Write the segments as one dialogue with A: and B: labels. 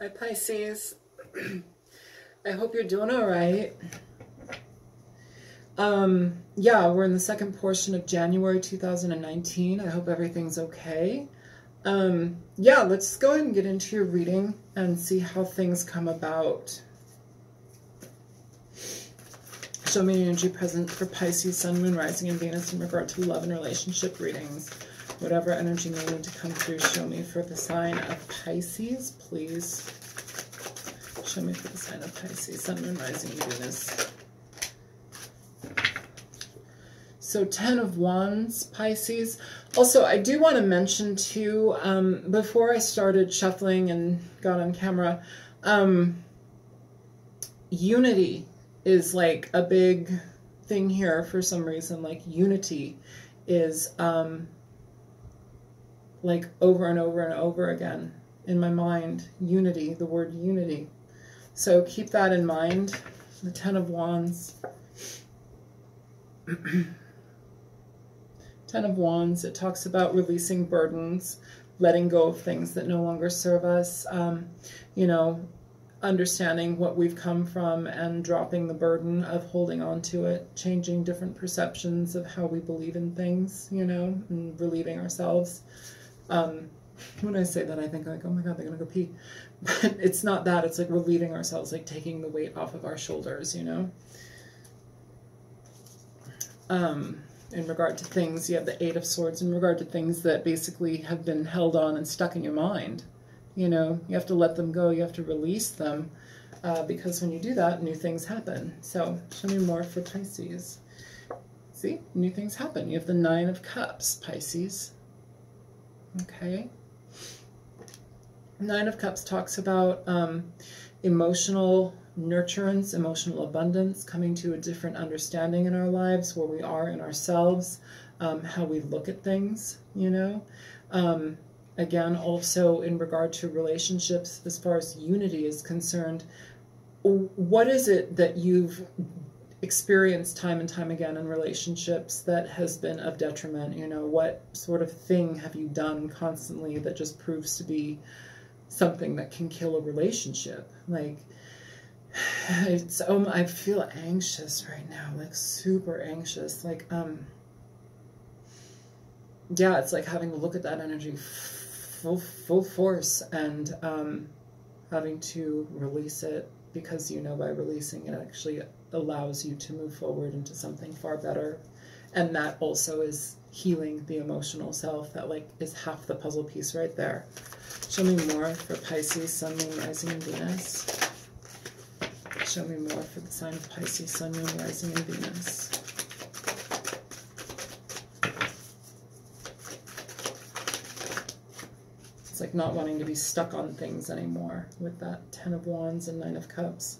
A: Hi Pisces. I hope you're doing all right. Yeah, we're in the second portion of January 2019. I hope everything's okay. Yeah, let's go ahead and get into your reading and see how things come about. Show me energy present for Pisces, Sun, Moon, Rising, and Venus in regard to love and relationship readings. Whatever energy may need to come through, show me for the sign of Pisces, please. Show me for the sign of Pisces, Sun, Moon, Rising, and Venus. So 10 of Wands, Pisces. Also, I do want to mention too, before I started shuffling and got on camera, unity is like a big thing here for some reason. Like unity is like over and over and over again in my mind. Unity, the word unity. So keep that in mind. The 10 of Wands. 10 of Wands, it talks about releasing burdens, letting go of things that no longer serve us, you know, understanding what we've come from and dropping the burden of holding on to it, changing different perceptions of how we believe in things, you know, and relieving ourselves. When I say that, I think like, oh my God, they're going to go pee. But it's not that. It's like relieving ourselves, like taking the weight off of our shoulders, you know. In regard to things, you have the 8 of Swords in regard to things that basically have been held on and stuck in your mind. You know, you have to let them go. You have to release them because when you do that, new things happen. So show me more for Pisces. See, new things happen. You have the 9 of Cups, Pisces. Okay. 9 of Cups talks about emotional nurturance, emotional abundance, coming to a different understanding in our lives, where we are in ourselves, how we look at things, you know. Again, also in regard to relationships, as far as unity is concerned, what is it that you've experienced time and time again in relationships that has been of detriment? You know, what sort of thing have you done constantly that just proves to be something that can kill a relationship? Like, it's, I feel anxious right now, like super anxious. Like, yeah, it's like having to look at that energy full force and having to release it, because you know by releasing it actually allows you to move forward into something far better. And that also is healing the emotional self. That like is half the puzzle piece right there. Show me more for Pisces, Sun, Moon, Rising, and Venus. Show me more for the sign of Pisces, Sun, Moon, Rising, and Venus. It's like not wanting to be stuck on things anymore with that 10 of Wands and 9 of Cups.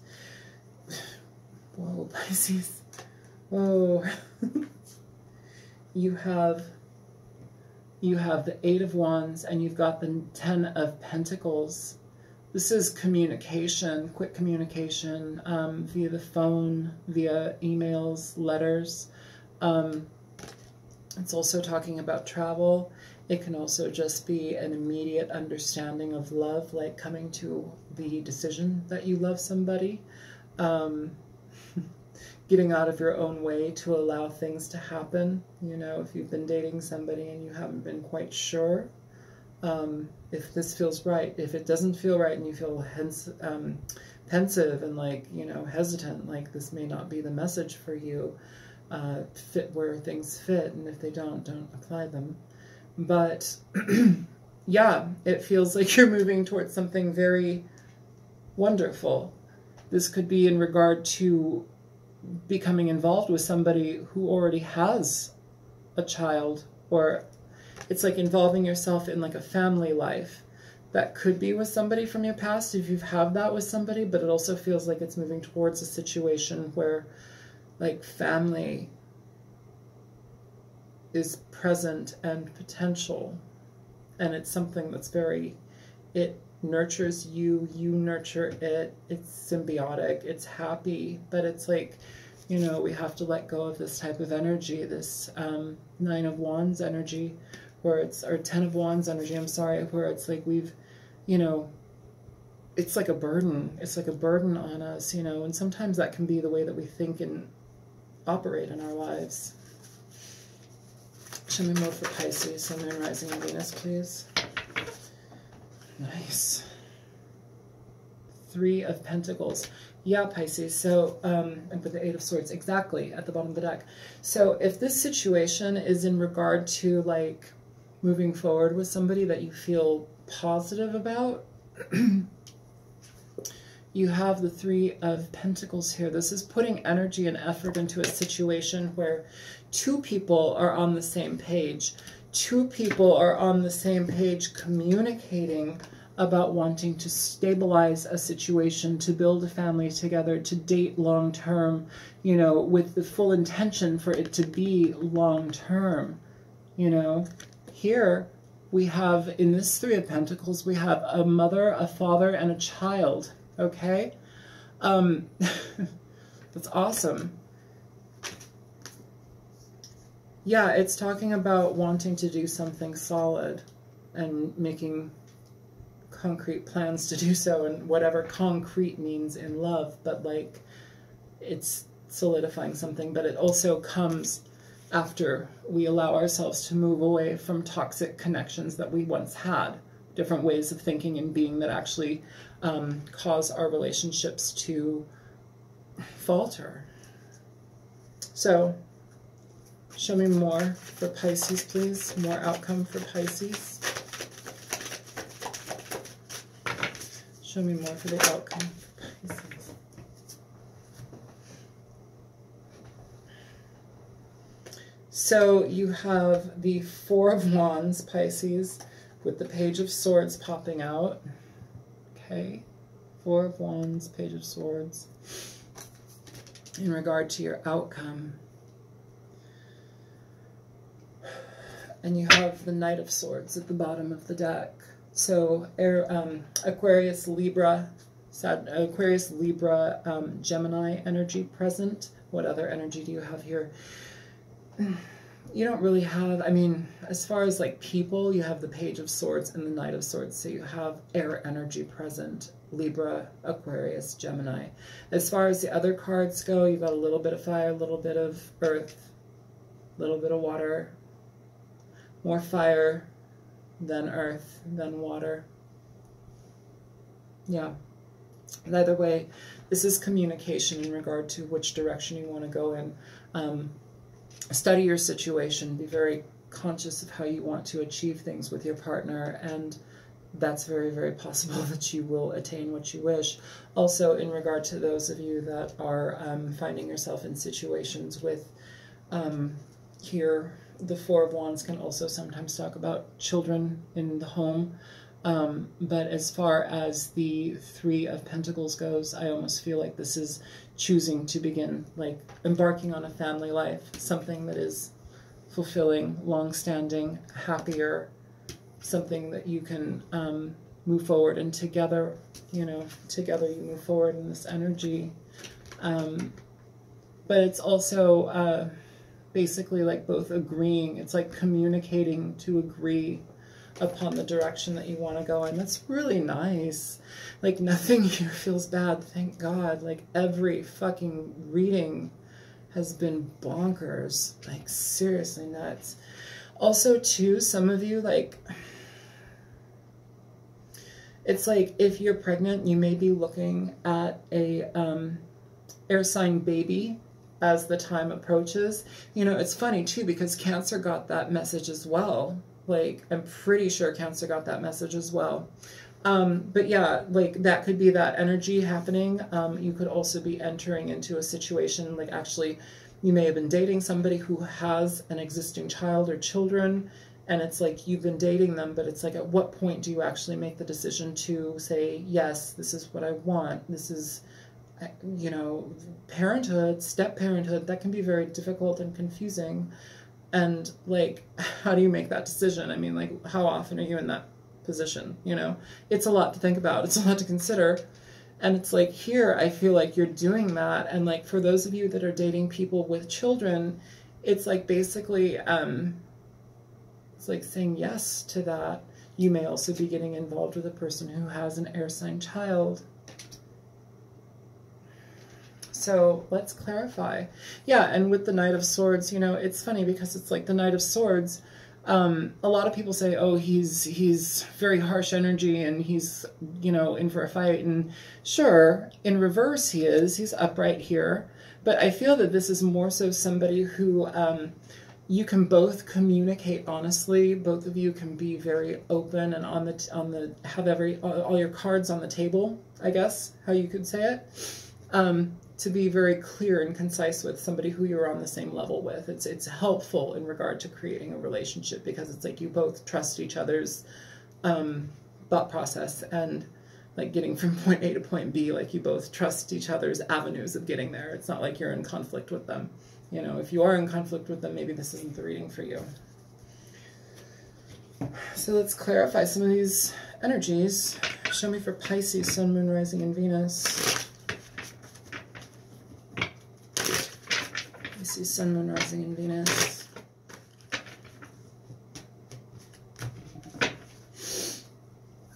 A: Whoa, Pisces. Whoa. You have the 8 of Wands and you've got the 10 of Pentacles. This is communication, quick communication, via the phone, via emails, letters. It's also talking about travel. It can also just be an immediate understanding of love, like coming to the decision that you love somebody. Getting out of your own way to allow things to happen. You know, if you've been dating somebody and you haven't been quite sure if this feels right. If it doesn't feel right and you feel pensive and like, you know, hesitant, like this may not be the message for you. Fit where things fit, and if they don't apply them. But yeah, it feels like you're moving towards something very wonderful. This could be in regard to becoming involved with somebody who already has a child, or it's like involving yourself in like a family life. That could be with somebody from your past if you've had that with somebody, but it also feels like it's moving towards a situation where like family is present and potential, and it's something that's very, it nurtures you, you nurture it, it's symbiotic, it's happy, but it's like, you know, we have to let go of this type of energy, this 9 of Wands energy, where it's, or 10 of Wands energy, I'm sorry, where it's like we've, you know, it's like a burden. It's like a burden on us, you know, and sometimes that can be the way that we think and operate in our lives. Show me more for Pisces, Sun, Moon, Rising, and Venus, please. Nice. 3 of Pentacles. Yeah, Pisces. So, and with the 8 of Swords, exactly, at the bottom of the deck. So if this situation is in regard to, like, moving forward with somebody that you feel positive about, you have the 3 of Pentacles here. This is putting energy and effort into a situation where 2 people are on the same page. 2 people are on the same page communicating about wanting to stabilize a situation, to build a family together, to date long term, you know, with the full intention for it to be long term, you know. Here we have, in this 3 of Pentacles, we have a mother, a father, and a child, okay? That's awesome. Yeah, it's talking about wanting to do something solid and making concrete plans to do so, and whatever concrete means in love, but like it's solidifying something. But it also comes after we allow ourselves to move away from toxic connections that we once had, different ways of thinking and being that actually cause our relationships to falter. So show me more for Pisces, please. More outcome for Pisces. Show me more for the outcome for Pisces. So you have the 4 of Wands, Pisces, with the Page of Swords popping out. Okay. 4 of Wands, Page of Swords. In regard to your outcome. And you have the Knight of Swords at the bottom of the deck. So Aquarius, Libra, Gemini energy present. What other energy do you have here? You don't really have, I mean, as far as like people, you have the Page of Swords and the Knight of Swords. So you have air energy present. Libra, Aquarius, Gemini. As far as the other cards go, you've got a little bit of fire, a little bit of earth, a little bit of water. More fire than earth, than water. Yeah. And either way, this is communication in regard to which direction you want to go in. Study your situation. Be very conscious of how you want to achieve things with your partner, and that's very, very possible that you will attain what you wish. Also, in regard to those of you that are finding yourself in situations with here, the 4 of Wands can also sometimes talk about children in the home. But as far as the 3 of Pentacles goes, I almost feel like this is choosing to begin, like, embarking on a family life, something that is fulfilling, long-standing, happier, something that you can move forward, and together, you know, together you move forward in this energy. But it's also basically like both agreeing. It's like communicating to agree upon the direction that you want to go in. That's really nice. Like, nothing here feels bad, thank God. Like, every fucking reading has been bonkers. Like, seriously nuts. Also, too, some of you, like, it's like if you're pregnant, you may be looking at a air sign baby as the time approaches. You know, it's funny too, because Cancer got that message as well. Like, I'm pretty sure Cancer got that message as well. But yeah, like, that could be that energy happening. You could also be entering into a situation, like, actually, you may have been dating somebody who has an existing child or children, and it's like you've been dating them, but it's like, at what point do you actually make the decision to say, yes, this is what I want, this is, you know, parenthood, step-parenthood, that can be very difficult and confusing. And, like, how do you make that decision? I mean, like, how often are you in that position, you know? It's a lot to think about. It's a lot to consider. And it's like, here, I feel like you're doing that. And, like, for those of you that are dating people with children, it's like basically, it's like saying yes to that. You may also be getting involved with a person who has an air sign child. So let's clarify. Yeah, and with the Knight of Swords, you know, it's funny because it's like the Knight of Swords. A lot of people say, oh, he's very harsh energy and he's, you know, in for a fight. And sure, in reverse he is. He's upright here. But I feel that this is more so somebody who you can both communicate honestly. Both of you can be very open and have all your cards on the table, I guess, how you could say it. To be very clear and concise with somebody who you're on the same level with. It's helpful in regard to creating a relationship because it's like you both trust each other's thought process and like getting from point A to point B, like you both trust each other's avenues of getting there. It's not like you're in conflict with them. You know, if you are in conflict with them, maybe this isn't the reading for you. So let's clarify some of these energies. Show me for Pisces, Sun, Moon, Rising, and Venus. Sun, Moon, Rising, and Venus.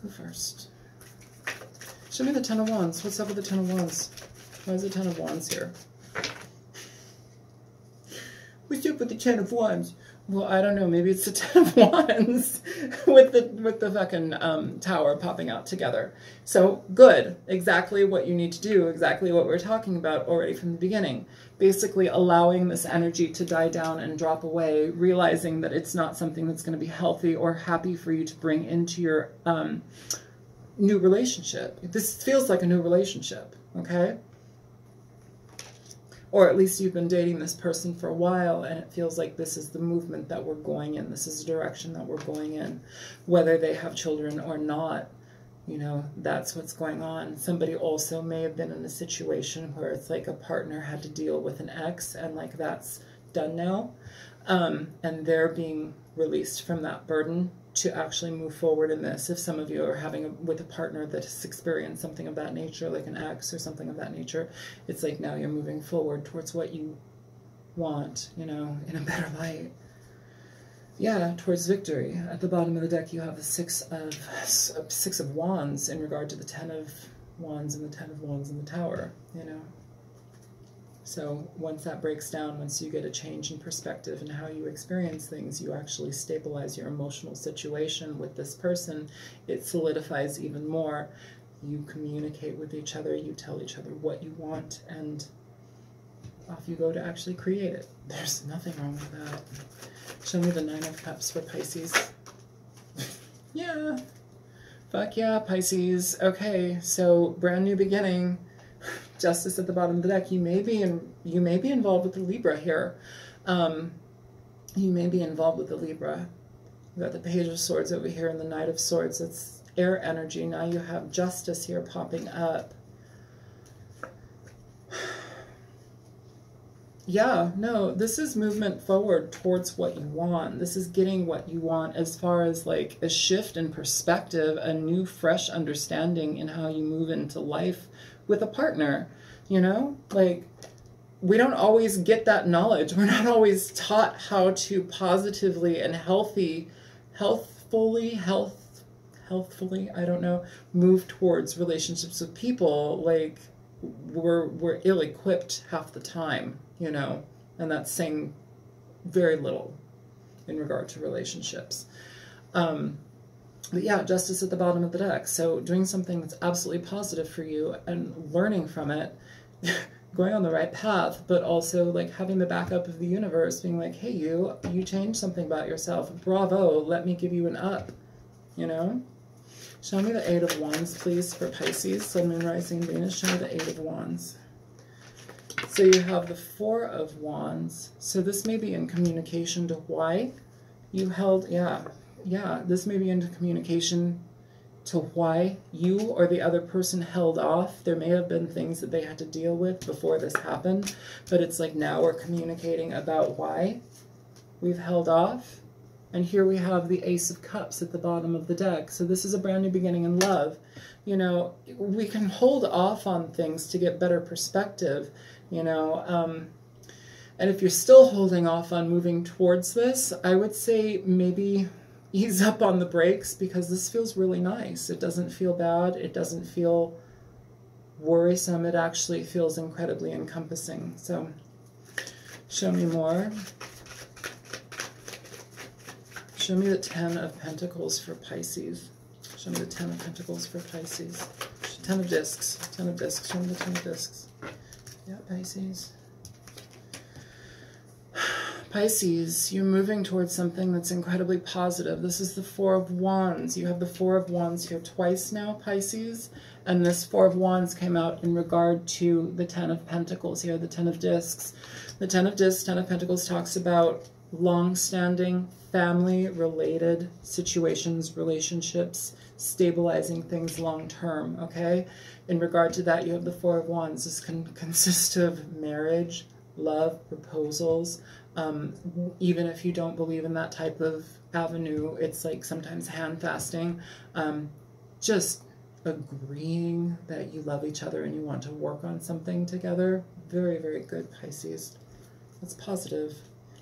A: Who first? Show me the Ten of Wands. What's up with the Ten of Wands? Why is the Ten of Wands here? What's up with the Ten of Wands? Well, I don't know. Maybe it's the Ten of Wands with the fucking tower popping out together. So good. Exactly what you need to do. Exactly what we're talking about already from the beginning. Basically allowing this energy to die down and drop away, realizing that it's not something that's going to be healthy or happy for you to bring into your new relationship. This feels like a new relationship, okay? Or at least you've been dating this person for a while and it feels like this is the movement that we're going in. This is the direction that we're going in. Whether they have children or not, you know, that's what's going on. Somebody also may have been in a situation where it's like a partner had to deal with an ex and like that's done now. And they're being released from that burden to actually move forward in this. If some of you are having with a partner that has experienced something of that nature, like an ex or something of that nature, it's like now you're moving forward towards what you want, you know, in a better light. Yeah, towards victory. At the bottom of the deck, you have the Six of Wands in regard to the Ten of Wands and the Ten of Wands in the Tower, you know. So once that breaks down, once you get a change in perspective and how you experience things, you actually stabilize your emotional situation with this person. It solidifies even more. You communicate with each other, you tell each other what you want, and off you go to actually create it. There's nothing wrong with that. Show me the Nine of Cups for Pisces. Yeah. Fuck yeah, Pisces. Okay, so brand new beginning. Justice at the bottom of the deck. You may be involved with the Libra here. You may be involved with the Libra. We've got the Page of Swords over here and the Knight of Swords. It's air energy. Now you have Justice here popping up. Yeah, no, this is movement forward towards what you want. This is getting what you want as far as like a shift in perspective, a new fresh understanding in how you move into life with a partner, you know? Like, we don't always get that knowledge. We're not always taught how to positively and healthfully, I don't know, move towards relationships with people. Like, we're ill-equipped half the time, you know? And that's saying very little in regard to relationships. But yeah, Justice at the bottom of the deck. So doing something that's absolutely positive for you and learning from it, going on the right path, but also like having the backup of the universe being like, hey, you changed something about yourself. Bravo, let me give you an up, you know? Show me the Eight of Wands, please, for Pisces. Sun, Moon, Rising, Venus. Show me the Eight of Wands. So you have the Four of Wands. So this may be in communication to why you held, yeah, this may be into communication to why you or the other person held off. There may have been things that they had to deal with before this happened, but it's like now we're communicating about why we've held off. And here we have the Ace of Cups at the bottom of the deck. So this is a brand new beginning in love. You know, we can hold off on things to get better perspective, you know. And if you're still holding off on moving towards this, I would say maybe ease up on the brakes because this feels really nice. It doesn't feel bad. It doesn't feel worrisome. It actually feels incredibly encompassing. So show me more. Show me the 10 of Pentacles for Pisces. Show me the 10 of Pentacles for Pisces. 10 of Discs. 10 of Discs. Show me the 10 of Discs. Yeah, Pisces. Pisces, you're moving towards something that's incredibly positive. This is the 4 of Wands. You have the 4 of Wands here twice now, Pisces. And this 4 of Wands came out in regard to the 10 of Pentacles here, the 10 of Discs. The 10 of Discs, 10 of Pentacles talks about long-standing family-related situations, relationships, stabilizing things long-term, okay? In regard to that, you have the 4 of Wands. This can consist of marriage, love, proposals. Even if you don't believe in that type of avenue, it's like sometimes hand-fasting. Just agreeing that you love each other and you want to work on something together. Very, very good, Pisces. That's positive.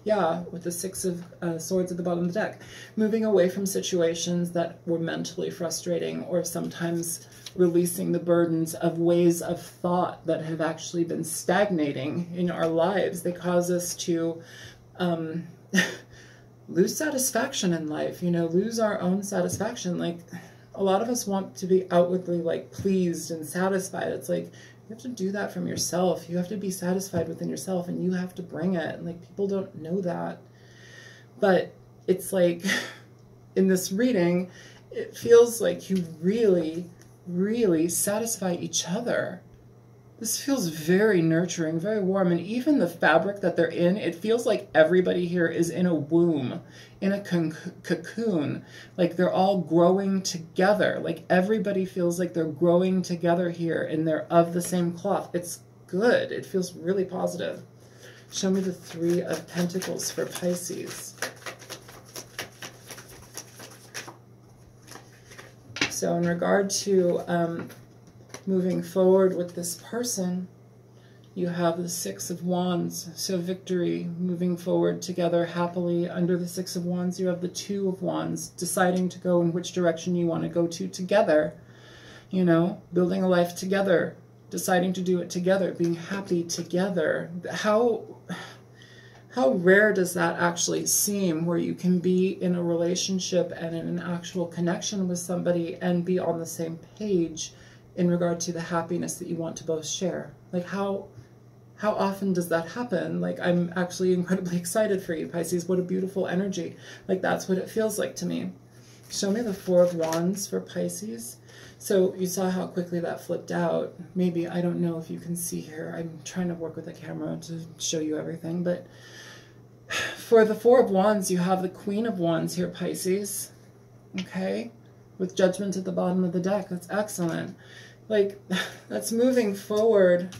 A: Yeah, with the 6 of Swords at the bottom of the deck. Moving away from situations that were mentally frustrating, or sometimes releasing the burdens of ways of thought that have actually been stagnating in our lives. They cause us to lose satisfaction in life, you know, lose our own satisfaction. Like, a lot of us want to be outwardly, like, pleased and satisfied. It's like, you have to do that from yourself. You have to be satisfied within yourself, and you have to bring it. And, like, people don't know that. But it's like, in this reading, it feels like you really, really satisfy each other. This feels very nurturing, very warm, and even the fabric that they're in, it feels like everybody here is in a womb, in a cocoon, like they're all growing together, like everybody feels like they're growing together here, and they're of the same cloth. It's good. It feels really positive. Show me the 3 of Pentacles for Pisces. So in regard to moving forward with this person, you have the 6 of Wands. So victory, moving forward together happily. Under the 6 of Wands, you have the 2 of Wands, deciding to go in which direction you want to go to together. You know, building a life together, deciding to do it together, being happy together. How rare does that actually seem, where you can be in a relationship and in an actual connection with somebody and be on the same page in regard to the happiness that you want to both share? Like, how often does that happen? Like, I'm actually incredibly excited for you, Pisces. What a beautiful energy. Like, that's what it feels like to me. Show me the 4 of Wands for Pisces. So you saw how quickly that flipped out. Maybe, I don't know if you can see here. I'm trying to work with the camera to show you everything. But for the 4 of Wands, you have the Queen of Wands here, Pisces. Okay? With Judgment at the bottom of the deck. That's excellent. Like, that's moving forward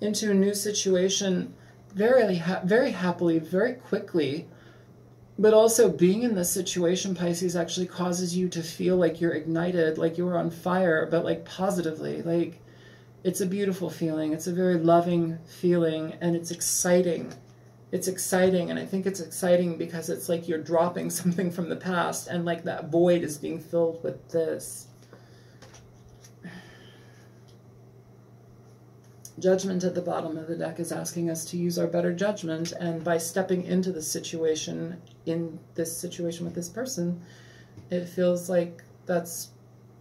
A: into a new situation very happily, very quickly. But also, being in this situation, Pisces, actually causes you to feel like you're ignited, like you're on fire, but like positively. Like, it's a beautiful feeling. It's a very loving feeling, and it's exciting. It's exciting, and I think it's exciting because it's like you're dropping something from the past, and like that void is being filled with this. Judgment at the bottom of the deck is asking us to use our better judgment, and by stepping into the situation, in this situation with this person, it feels like that's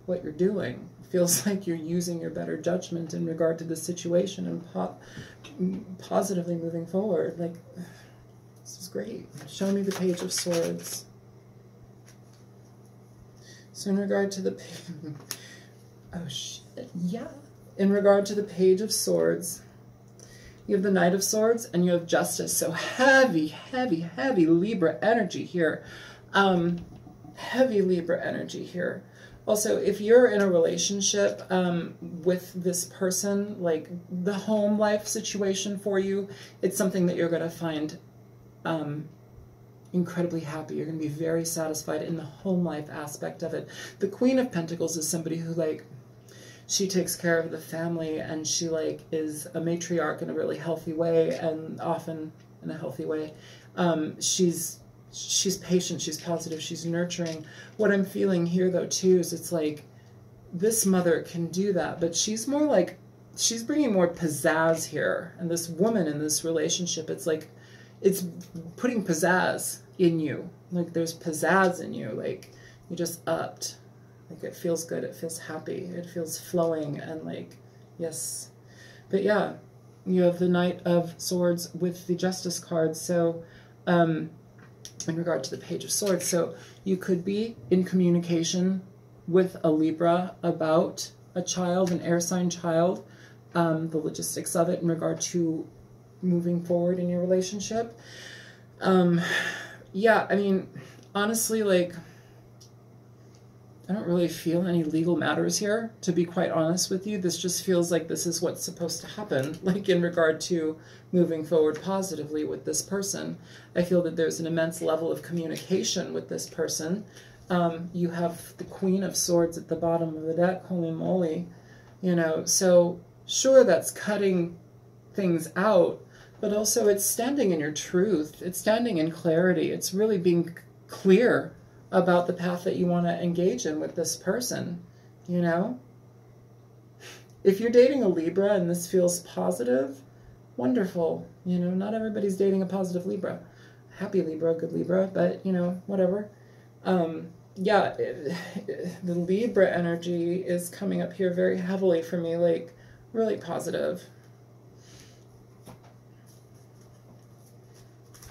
A: what you're doing. It feels like you're using your better judgment in regard to the situation and positively moving forward. Like, this is great. Show me the Page of Swords. So in regard to the... oh, shit. Yeah. In regard to the Page of Swords, you have the Knight of Swords and you have Justice. So heavy, heavy, heavy Libra energy here. Heavy Libra energy here. Also, if you're in a relationship with this person, like the home life situation for you, it's something that you're going to find incredibly happy. You're going to be very satisfied in the home life aspect of it. The Queen of Pentacles is somebody who, like, she takes care of the family, and she, like, is a matriarch in a really healthy way, and often in a healthy way. She's she's patient, she's positive, she's nurturing. What I'm feeling here though too is it's like this mother can do that, but she's more like, she's bringing more pizzazz here. And this woman in this relationship, it's like, it's putting pizzazz in you. Like there's pizzazz in you, like you just upped. Like it feels good, it feels happy, it feels flowing, and like, yes. But yeah, you have the Knight of Swords with the Justice card. So in regard to the Page of Swords, so you could be in communication with a Libra about a child, an air sign child, the logistics of it in regard to moving forward in your relationship. Yeah, I mean, honestly, like, I don't really feel any legal matters here, to be quite honest with you. This just feels like this is what's supposed to happen, like in regard to moving forward positively with this person. I feel that there's an immense level of communication with this person. You have the Queen of Swords at the bottom of the deck, holy moly, you know, so sure, that's cutting things out, but also it's standing in your truth. It's standing in clarity. It's really being clear about the path that you want to engage in with this person, you know? If you're dating a Libra and this feels positive, wonderful. You know, not everybody's dating a positive Libra. Happy Libra, good Libra, but, you know, whatever. Yeah, the Libra energy is coming up here very heavily for me, like, really positive.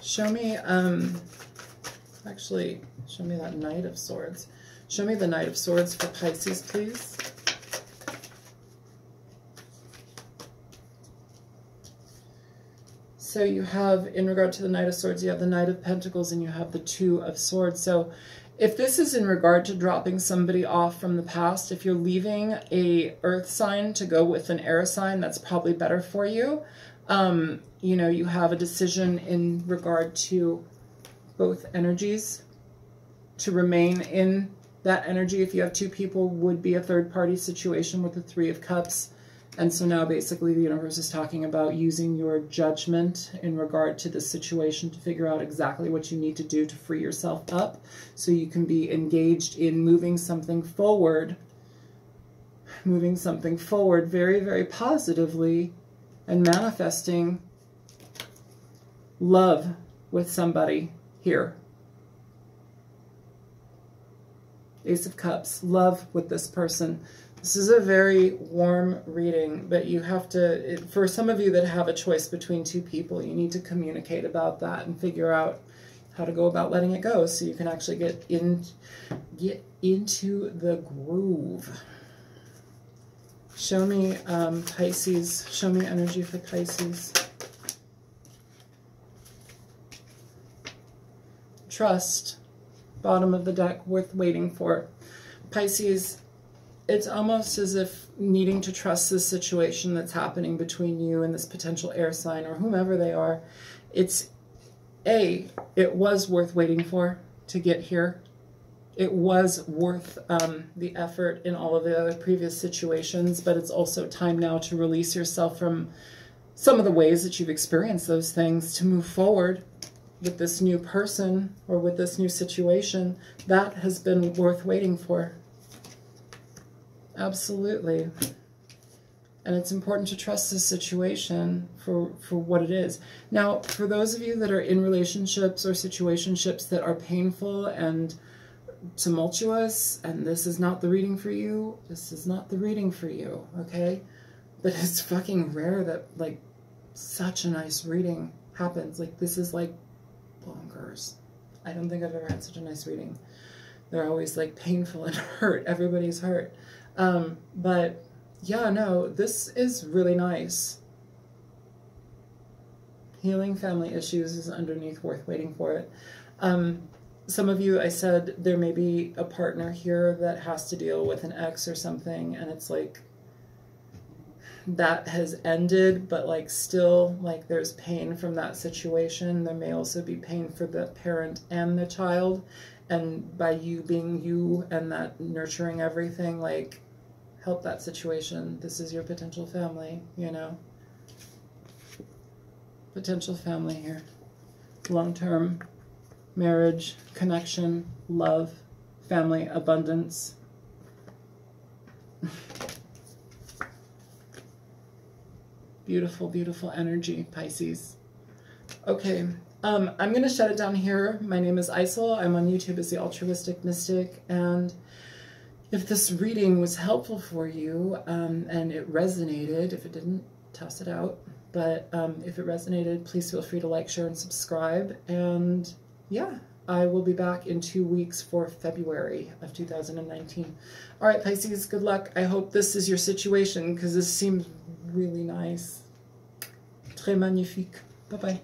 A: Show me, actually, show me that Knight of Swords. Show me the Knight of Swords for Pisces, please. So you have, in regard to the Knight of Swords, you have the Knight of Pentacles and you have the Two of Swords. So if this is in regard to dropping somebody off from the past, if you're leaving a earth sign to go with an air sign, that's probably better for you. You know, you have a decision in regard to both energies to remain in that energy. If you have two people, would be a third party situation with the Three of Cups. And so now basically the universe is talking about using your judgment in regard to this situation to figure out exactly what you need to do to free yourself up so you can be engaged in moving something forward very, very positively and manifesting love with somebody here. Ace of Cups, love with this person. This is a very warm reading, but you have to, for some of you that have a choice between two people, you need to communicate about that and figure out how to go about letting it go so you can actually get into the groove. Show me Pisces. Show me energy for Pisces. Trust. Bottom of the deck, worth waiting for. Pisces, it's almost as if needing to trust this situation that's happening between you and this potential air sign or whomever they are. It's it was worth waiting for to get here. It was worth the effort in all of the other previous situations, but it's also time now to release yourself from some of the ways that you've experienced those things to move forward with this new person or with this new situation. That has been worth waiting for. Absolutely. And it's important to trust this situation for what it is. Now, for those of you that are in relationships or situationships that are painful and tumultuous, and this is not the reading for you, this is not the reading for you, okay? But it's fucking rare that, like, such a nice reading happens. Like, this is, like, bonkers. I don't think I've ever had such a nice reading. They're always, like, painful and hurt. Everybody's hurt. But yeah, no, this is really nice. Healing family issues is underneath, worth waiting for it. Some of you, I said there may be a partner here that has to deal with an ex or something, and it's like that has ended, but like still, like there's pain from that situation. There may also be pain for the parent and the child, and by you being you and that nurturing everything, like, help that situation. This is your potential family, you know. Potential family here. Long term. marriage, connection, love, family, abundance. Beautiful, beautiful energy, Pisces. Okay, I'm going to shut it down here. My name is Isel. I'm on YouTube as the Altruistic Mystic, and if this reading was helpful for you and it resonated, if it didn't, toss it out. But if it resonated, please feel free to like, share, and subscribe. And yeah, I will be back in 2 weeks for February of 2019. All right, Pisces, good luck. I hope this is your situation because this seems really nice. Très magnifique. Bye-bye.